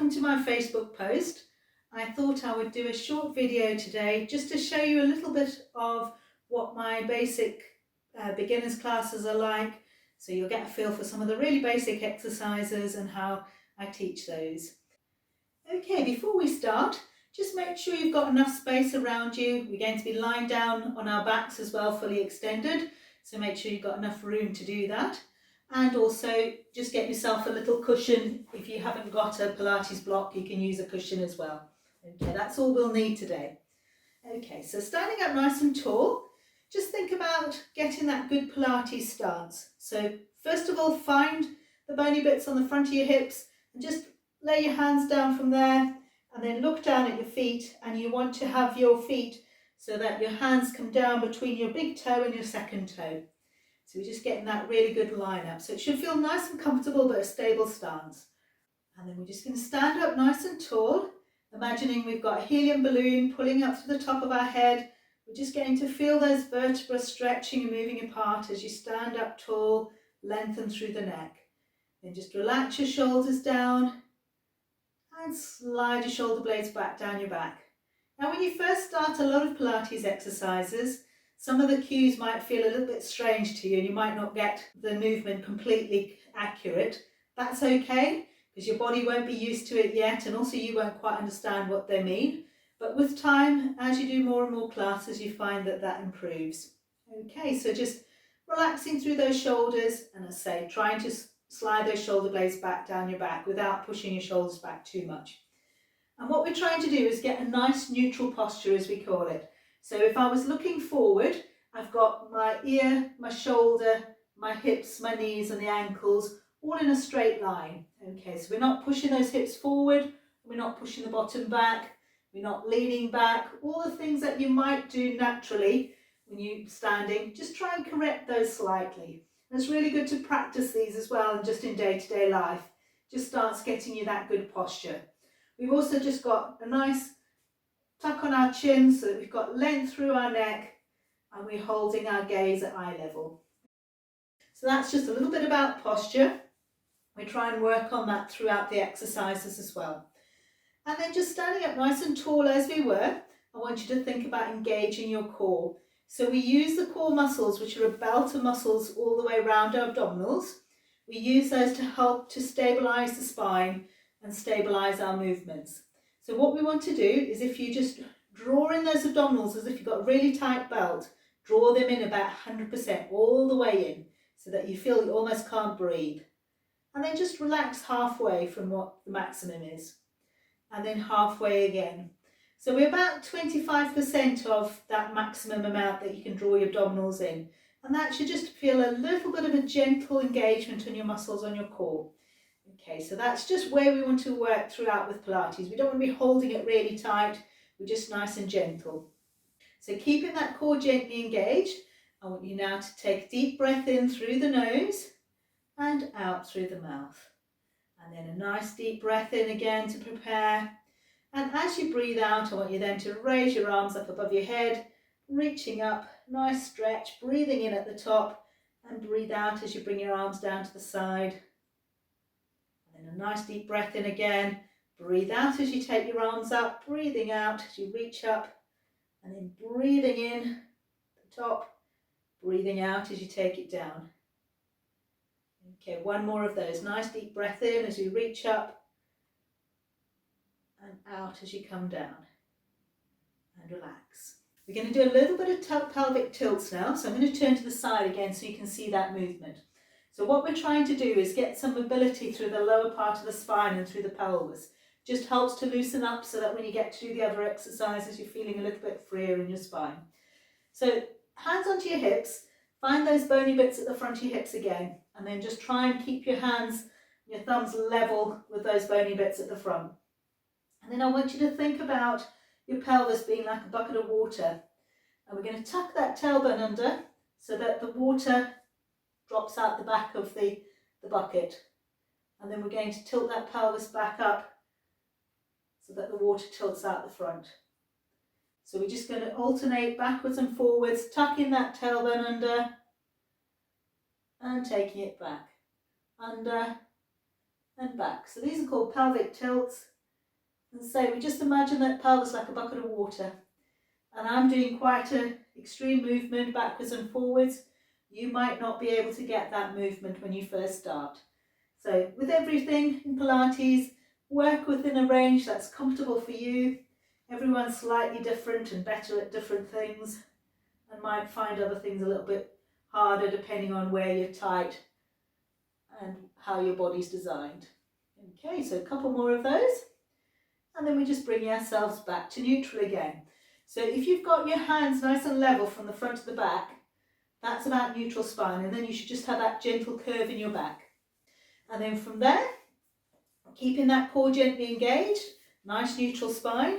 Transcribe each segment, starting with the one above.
welcome to my Facebook post. I thought I would do a short video today just to show you a little bit of what my basic beginners classes are like, so you'll get a feel for some of the really basic exercises and how I teach those. Okay, before we start, just make sure you've got enough space around you. We're going to be lying down on our backs as well, fully extended, so make sure you've got enough room to do that. And also just get yourself a little cushion. If you haven't got a Pilates block, you can use a cushion as well. Okay, that's all we'll need today. Okay, so standing up nice and tall, just think about getting that good Pilates stance. So first of all, find the bony bits on the front of your hips and just lay your hands down from there, and then look down at your feet, and you want to have your feet so that your hands come down between your big toe and your second toe. So we're just getting that really good line up. So it should feel nice and comfortable, but a stable stance. And then we're just going to stand up nice and tall, imagining we've got a helium balloon pulling up to the top of our head. We're just going to feel those vertebrae stretching and moving apart as you stand up tall, lengthen through the neck. Then just relax your shoulders down and slide your shoulder blades back down your back. Now when you first start a lot of Pilates exercises, some of the cues might feel a little bit strange to you and you might not get the movement completely accurate. That's okay, because your body won't be used to it yet, and also you won't quite understand what they mean. But with time, as you do more and more classes, you find that that improves. Okay, so just relaxing through those shoulders, and as I say, trying to slide those shoulder blades back down your back without pushing your shoulders back too much. And what we're trying to do is get a nice neutral posture, as we call it. So if I was looking forward, I've got my ear, my shoulder, my hips, my knees and the ankles all in a straight line. Okay, so we're not pushing those hips forward, we're not pushing the bottom back, we're not leaning back, all the things that you might do naturally when you're standing, just try and correct those slightly. And it's really good to practice these as well, and just in day-to-day life, just starts getting you that good posture. We've also just got a nice tuck on our chin so that we've got length through our neck, and we're holding our gaze at eye level. So that's just a little bit about posture. We try and work on that throughout the exercises as well. And then just standing up nice and tall as we were, I want you to think about engaging your core. So we use the core muscles, which are a belt of muscles all the way around our abdominals. We use those to help to stabilise the spine and stabilise our movements. So what we want to do is, if you just draw in those abdominals as if you've got a really tight belt, draw them in about 100% all the way in, so that you feel you almost can't breathe. And then just relax halfway from what the maximum is. And then halfway again. So we're about 25% of that maximum amount that you can draw your abdominals in. And that should just feel a little bit of a gentle engagement on your muscles on your core. Okay, so that's just where we want to work throughout with Pilates. We don't want to be holding it really tight, we're just nice and gentle. So keeping that core gently engaged, I want you now to take a deep breath in through the nose and out through the mouth. And then a nice deep breath in again to prepare. And as you breathe out, I want you then to raise your arms up above your head, reaching up, nice stretch, breathing in at the top, and breathe out as you bring your arms down to the side. And then a nice deep breath in again, breathe out as you take your arms up, breathing out as you reach up, and then breathing in at the top, breathing out as you take it down. Okay, one more of those. Nice deep breath in as you reach up and out as you come down. And relax. We're going to do a little bit of pelvic tilts now, so I'm going to turn to the side again so you can see that movement. So what we're trying to do is get some mobility through the lower part of the spine and through the pelvis. Just helps to loosen up so that when you get to do the other exercises, you're feeling a little bit freer in your spine. So hands onto your hips, find those bony bits at the front of your hips again, and then just try and keep your hands, your thumbs level with those bony bits at the front. And then I want you to think about your pelvis being like a bucket of water. And we're going to tuck that tailbone under so that the water drops out the back of the bucket. And then we're going to tilt that pelvis back up so that the water tilts out the front. So we're just going to alternate backwards and forwards, tucking that tailbone under and taking it back, under and back. So these are called pelvic tilts. And so we just imagine that pelvis like a bucket of water. And I'm doing quite an extreme movement backwards and forwards. You might not be able to get that movement when you first start. So with everything in Pilates, work within a range that's comfortable for you. Everyone's slightly different and better at different things and might find other things a little bit harder depending on where you're tight and how your body's designed. Okay, so a couple more of those. And then we just bring ourselves back to neutral again. So if you've got your hands nice and level from the front to the back, that's about neutral spine, and then you should just have that gentle curve in your back. And then from there, keeping that core gently engaged, nice neutral spine,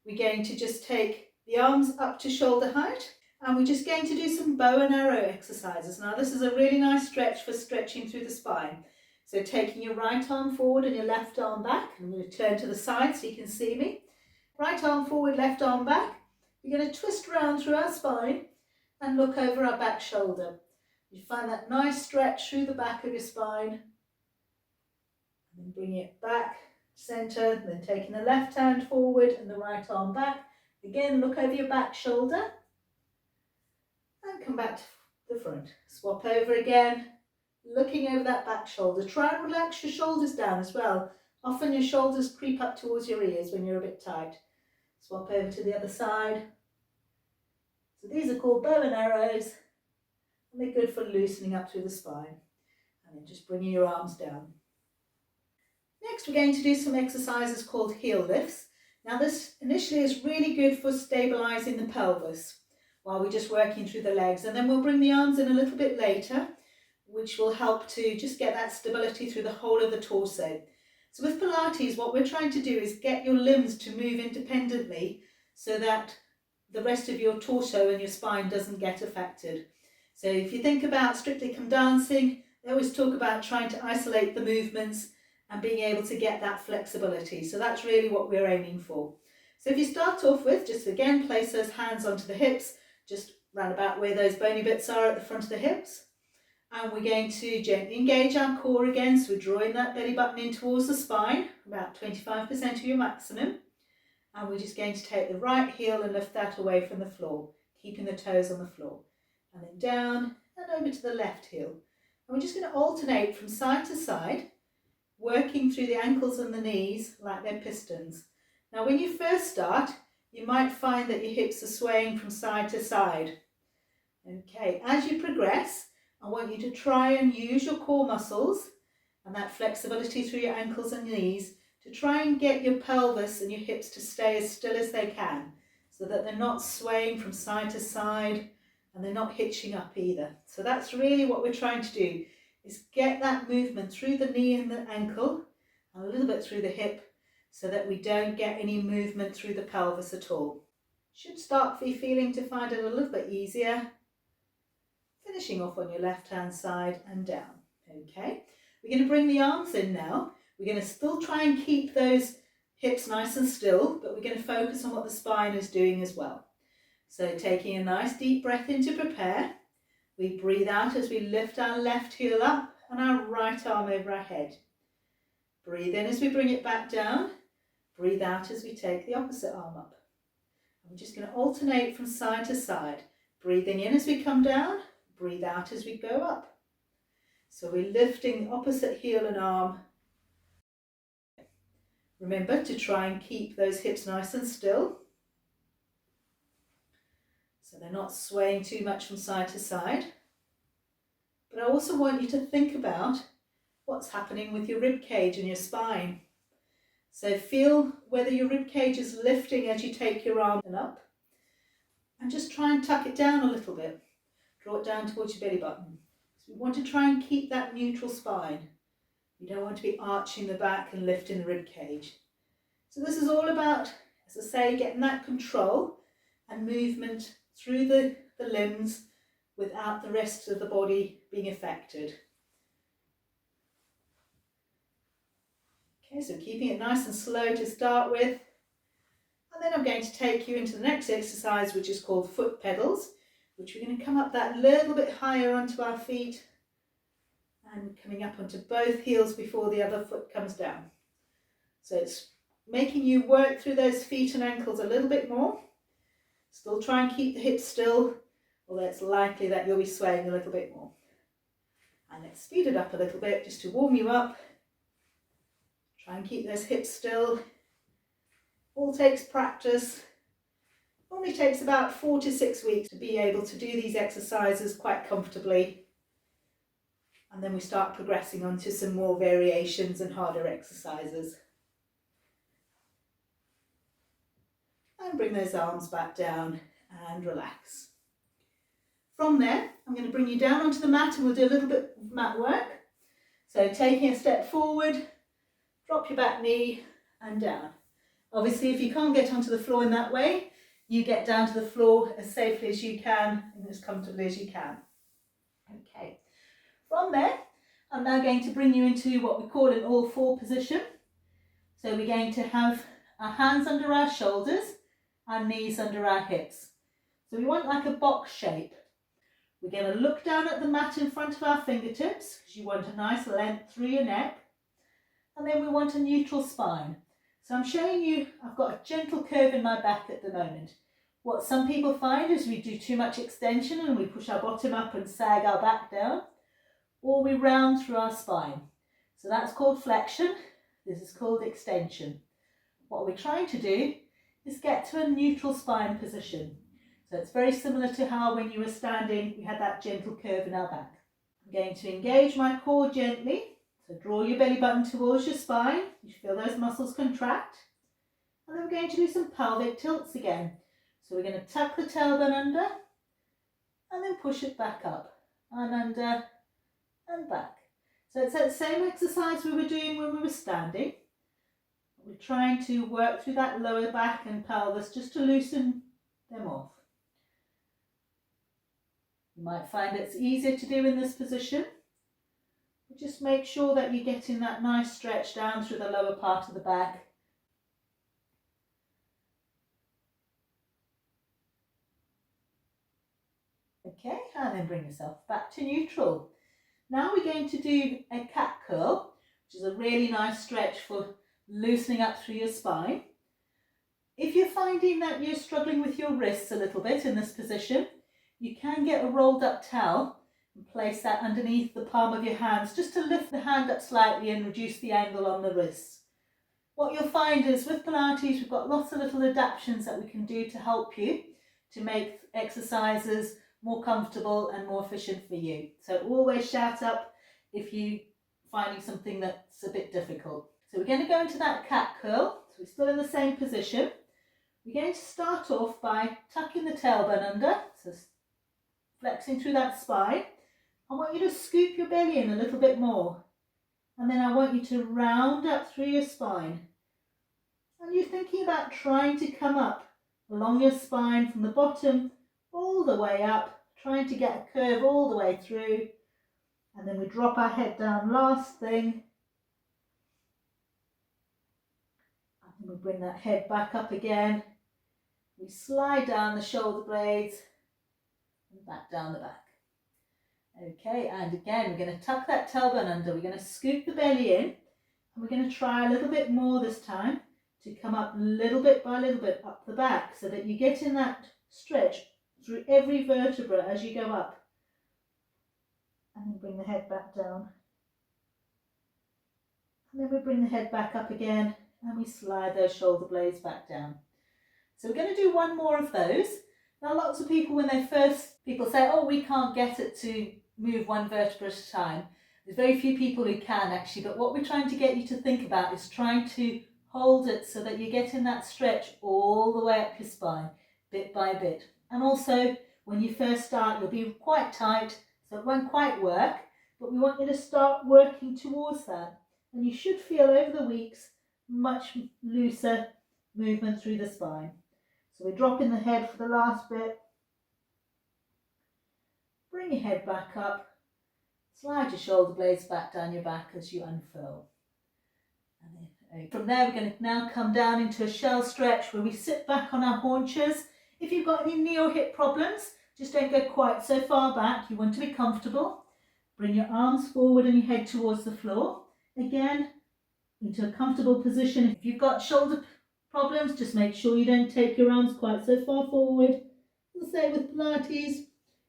we're going to just take the arms up to shoulder height, and we're just going to do some bow and arrow exercises. Now this is a really nice stretch for stretching through the spine. So taking your right arm forward and your left arm back. I'm going to turn to the side so you can see me. Right arm forward, left arm back. We're going to twist around through our spine and look over our back shoulder. You find that nice stretch through the back of your spine. And then bring it back, centre, and then taking the left hand forward and the right arm back. Again, look over your back shoulder. And come back to the front. Swap over again. Looking over that back shoulder. Try and relax your shoulders down as well. Often your shoulders creep up towards your ears when you're a bit tight. Swap over to the other side. So these are called bow and arrows, and they're good for loosening up through the spine. And then just bringing your arms down. Next we're going to do some exercises called heel lifts. Now this initially is really good for stabilising the pelvis while we're just working through the legs, and then we'll bring the arms in a little bit later, which will help to just get that stability through the whole of the torso. So with Pilates, what we're trying to do is get your limbs to move independently so that the rest of your torso and your spine doesn't get affected. So if you think about Strictly Come Dancing, they always talk about trying to isolate the movements and being able to get that flexibility. So that's really what we're aiming for. So if you start off with, just again, place those hands onto the hips, just round about where those bony bits are at the front of the hips. And we're going to gently engage our core again, so we're drawing that belly button in towards the spine, about 25% of your maximum. And we're just going to take the right heel and lift that away from the floor, keeping the toes on the floor. And then down and over to the left heel. And we're just going to alternate from side to side, working through the ankles and the knees like they're pistons. Now when you first start, you might find that your hips are swaying from side to side. Okay, as you progress, I want you to try and use your core muscles and that flexibility through your ankles and knees to try and get your pelvis and your hips to stay as still as they can, so that they're not swaying from side to side and they're not hitching up either. So that's really what we're trying to do, is get that movement through the knee and the ankle and a little bit through the hip, so that we don't get any movement through the pelvis at all. Should start be feeling to find it a little bit easier. Finishing off on your left hand side and down. Okay, we're going to bring the arms in now. We're going to still try and keep those hips nice and still, but we're going to focus on what the spine is doing as well. So taking a nice deep breath in to prepare. We breathe out as we lift our left heel up and our right arm over our head. Breathe in as we bring it back down. Breathe out as we take the opposite arm up. I'm just going to alternate from side to side. Breathing in as we come down. Breathe out as we go up. So we're lifting the opposite heel and arm. Remember to try and keep those hips nice and still, so they're not swaying too much from side to side. But I also want you to think about what's happening with your rib cage and your spine. So feel whether your rib cage is lifting as you take your arm up, and just try and tuck it down a little bit. Draw it down towards your belly button. So we want to try and keep that neutral spine. You don't want to be arching the back and lifting the rib cage. So this is all about, as I say, getting that control and movement through the limbs without the rest of the body being affected. Okay, so keeping it nice and slow to start with. And then I'm going to take you into the next exercise, which is called foot pedals, which we're going to come up that little bit higher onto our feet and coming up onto both heels before the other foot comes down. So it's making you work through those feet and ankles a little bit more. Still try and keep the hips still, although it's likely that you'll be swaying a little bit more. And let's speed it up a little bit just to warm you up. Try and keep those hips still. All takes practice. Only takes about 4 to 6 weeks to be able to do these exercises quite comfortably. And then we start progressing on to some more variations and harder exercises. And bring those arms back down and relax. From there, I'm going to bring you down onto the mat and we'll do a little bit of mat work. So taking a step forward, drop your back knee and down. Obviously, if you can't get onto the floor in that way, you get down to the floor as safely as you can and as comfortably as you can. Okay. From there, I'm now going to bring you into what we call an all-four position. So we're going to have our hands under our shoulders, our knees under our hips. So we want like a box shape. We're going to look down at the mat in front of our fingertips because you want a nice length through your neck. And then we want a neutral spine. So I'm showing you, I've got a gentle curve in my back at the moment. What some people find is we do too much extension and we push our bottom up and sag our back down, or we round through our spine. So that's called flexion. This is called extension. What we're trying to do is get to a neutral spine position. So it's very similar to how when you were standing, we had that gentle curve in our back. I'm going to engage my core gently. So draw your belly button towards your spine. You feel those muscles contract. And then we're going to do some pelvic tilts again. So we're going to tuck the tailbone under and then push it back up and under and back. So it's that same exercise we were doing when we were standing. We're trying to work through that lower back and pelvis just to loosen them off. You might find it's easier to do in this position. But just make sure that you're getting that nice stretch down through the lower part of the back. Okay, and then bring yourself back to neutral. Now we're going to do a cat curl, which is a really nice stretch for loosening up through your spine. If you're finding that you're struggling with your wrists a little bit in this position, you can get a rolled up towel and place that underneath the palm of your hands just to lift the hand up slightly and reduce the angle on the wrists. What you'll find is with Pilates, we've got lots of little adaptations that we can do to help you to make exercises more comfortable and more efficient for you. So always shout up if you're finding something that's a bit difficult. So we're going to go into that cat curl. So we're still in the same position. We're going to start off by tucking the tailbone under, so flexing through that spine. I want you to scoop your belly in a little bit more. And then I want you to round up through your spine. And you're thinking about trying to come up along your spine from the bottom all the way up, trying to get a curve all the way through. And then we drop our head down, last thing. And then we bring that head back up again. We slide down the shoulder blades and back down the back. Okay, and again, we're going to tuck that tailbone under. We're going to scoop the belly in, and we're going to try a little bit more this time to come up little bit by little bit up the back so that you get in that stretch through every vertebra as you go up. And then bring the head back down. And then we bring the head back up again and we slide those shoulder blades back down. So we're going to do one more of those. Now lots of people, when they people say, oh, we can't get it to move one vertebra at a time. There's very few people who can actually, but what we're trying to get you to think about is trying to hold it so that you get in that stretch all the way up your spine, bit by bit. And also, when you first start, you'll be quite tight, so it won't quite work, but we want you to start working towards that. And you should feel over the weeks much looser movement through the spine. So we're dropping the head for the last bit. Bring your head back up. Slide your shoulder blades back down your back as you unfurl. And then, from there, we're going to now come down into a shell stretch where we sit back on our haunches. If you've got any knee or hip problems, just don't go quite so far back. You want to be comfortable. Bring your arms forward and your head towards the floor. Again, into a comfortable position. If you've got shoulder problems, just make sure you don't take your arms quite so far forward. As I say with Pilates,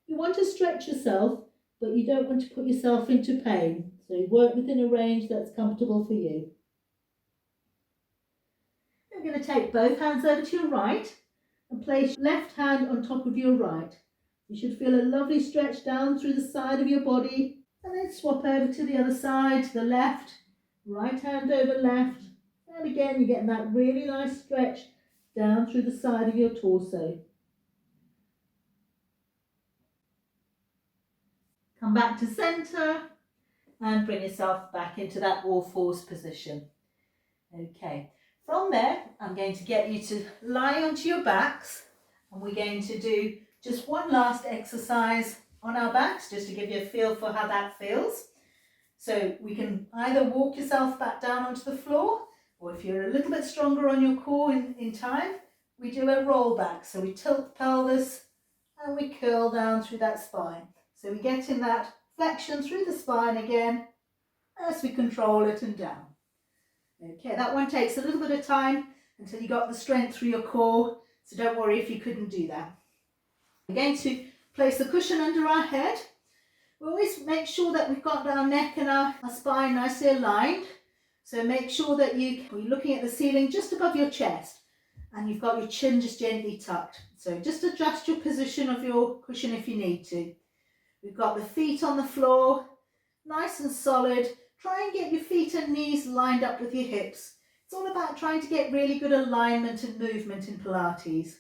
you want to stretch yourself, but you don't want to put yourself into pain. So you work within a range that's comfortable for you. You're going to take both hands over to your right and place your left hand on top of your right. You should feel a lovely stretch down through the side of your body, and then swap over to the other side, to the left, right hand over left, and again you're getting that really nice stretch down through the side of your torso. Come back to centre and bring yourself back into that all fours position. Okay, from there I'm going to get you to lie onto your backs, and we're going to do just one last exercise on our backs just to give you a feel for how that feels. So we can either walk yourself back down onto the floor, or if you're a little bit stronger on your core in time, we do a roll back. So we tilt the pelvis and we curl down through that spine. So we get in that flexion through the spine again as we control it and down. Okay, that one takes a little bit of time until you got the strength through your core, so don't worry if you couldn't do that. We're going to place the cushion under our head. We always make sure that we've got our neck and our spine nicely aligned. So make sure that you're looking at the ceiling just above your chest, and you've got your chin just gently tucked. So just adjust your position of your cushion if you need to. We've got the feet on the floor, nice and solid. Try and get your feet and knees lined up with your hips. It's all about trying to get really good alignment and movement in Pilates.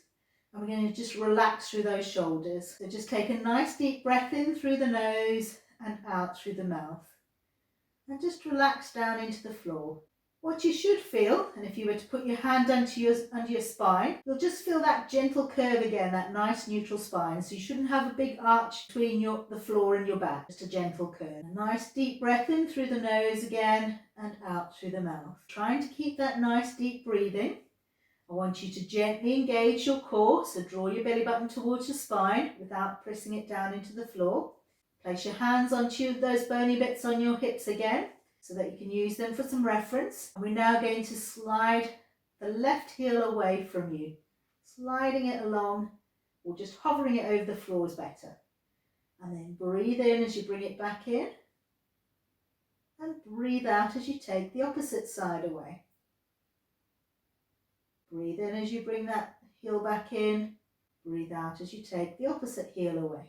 And we're going to just relax through those shoulders. So just take a nice deep breath in through the nose and out through the mouth. And just relax down into the floor. What you should feel, and if you were to put your hand under your spine, you'll just feel that gentle curve again, that nice neutral spine. So you shouldn't have a big arch between the floor and your back, just a gentle curve. A nice deep breath in through the nose again and out through the mouth. Trying to keep that nice deep breathing. I want you to gently engage your core, so draw your belly button towards your spine without pressing it down into the floor. Place your hands onto those bony bits on your hips again, so that you can use them for some reference. And we're now going to slide the left heel away from you. Sliding it along, or just hovering it over the floor is better. And then breathe in as you bring it back in. And breathe out as you take the opposite side away. Breathe in as you bring that heel back in. Breathe out as you take the opposite heel away.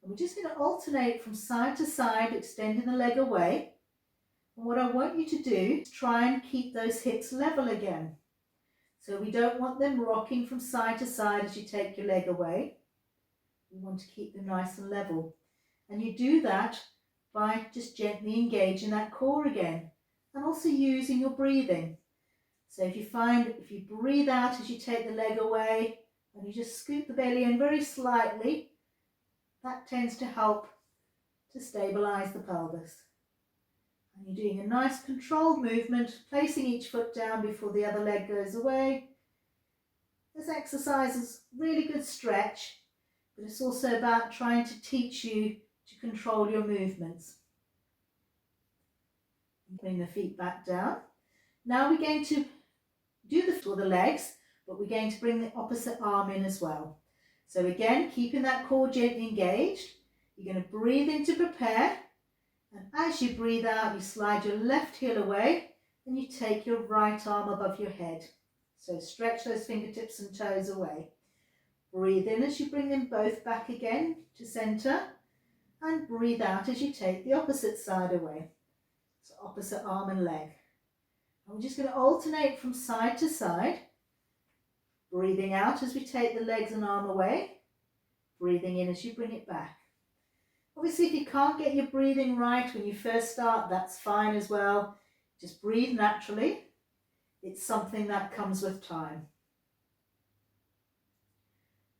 And we're just going to alternate from side to side, extending the leg away. And what I want you to do is try and keep those hips level again. So we don't want them rocking from side to side as you take your leg away. We want to keep them nice and level. And you do that by just gently engaging that core again, and also using your breathing. So if you breathe out as you take the leg away and you just scoop the belly in very slightly, that tends to help to stabilize the pelvis. And you're doing a nice controlled movement, placing each foot down before the other leg goes away. This exercise is really good stretch, but it's also about trying to teach you to control your movements. Bring the feet back down. Now we're going to do for the legs, but we're going to bring the opposite arm in as well. So again, keeping that core gently engaged, you're going to breathe in to prepare, and as you breathe out, you slide your left heel away and you take your right arm above your head. So stretch those fingertips and toes away. Breathe in as you bring them both back again to center, and breathe out as you take the opposite side away. So opposite arm and leg. And we're just going to alternate from side to side, breathing out as we take the legs and arm away, breathing in as you bring it back. Obviously, if you can't get your breathing right when you first start, that's fine as well. Just breathe naturally. It's something that comes with time.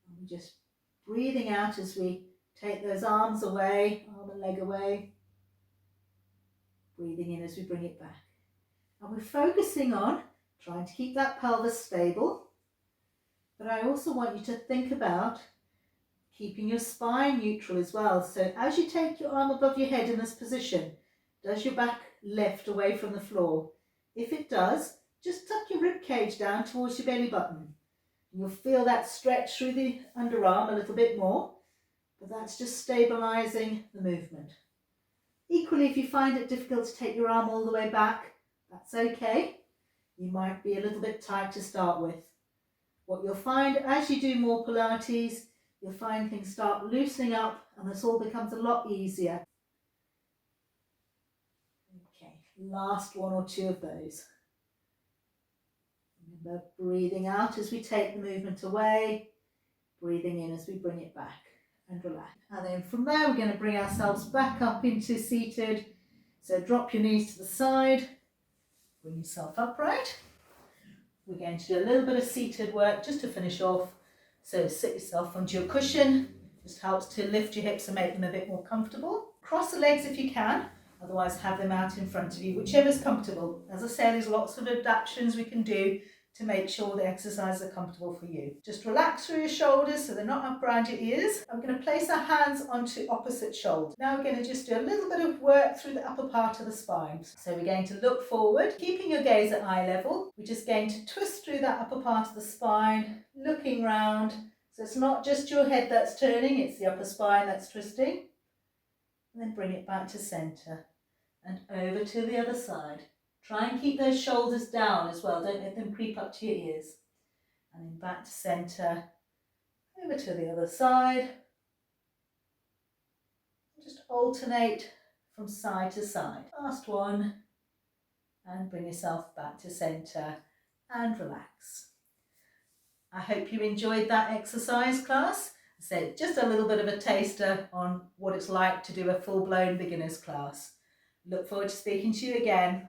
And we're just breathing out as we take those arms away, arm and leg away. Breathing in as we bring it back. And we're focusing on trying to keep that pelvis stable. But I also want you to think about keeping your spine neutral as well. So as you take your arm above your head in this position, does your back lift away from the floor? If it does, just tuck your rib cage down towards your belly button. You'll feel that stretch through the underarm a little bit more, but that's just stabilising the movement. Equally, if you find it difficult to take your arm all the way back, that's okay. You might be a little bit tight to start with. What you'll find as you do more Pilates, you'll find things start loosening up and this all becomes a lot easier. Okay, last one or two of those. Remember, breathing out as we take the movement away, breathing in as we bring it back and relax. And then from there, we're going to bring ourselves back up into seated. So drop your knees to the side, bring yourself upright. We're going to do a little bit of seated work just to finish off. So sit yourself onto your cushion, just helps to lift your hips and make them a bit more comfortable. Cross the legs if you can, otherwise have them out in front of you, whichever's comfortable. As I say, there's lots of adaptations we can do to make sure the exercises are comfortable for you. Just relax through your shoulders so they're not up around your ears. I'm going to place our hands onto opposite shoulders. Now we're going to just do a little bit of work through the upper part of the spine. So we're going to look forward, keeping your gaze at eye level. We're just going to twist through that upper part of the spine, looking round. So it's not just your head that's turning, it's the upper spine that's twisting. And then bring it back to centre and over to the other side. Try and keep those shoulders down as well, don't let them creep up to your ears. And then back to centre, over to the other side. Just alternate from side to side. Last one, and bring yourself back to centre and relax. I hope you enjoyed that exercise class. So just a little bit of a taster on what it's like to do a full-blown beginner's class. Look forward to speaking to you again.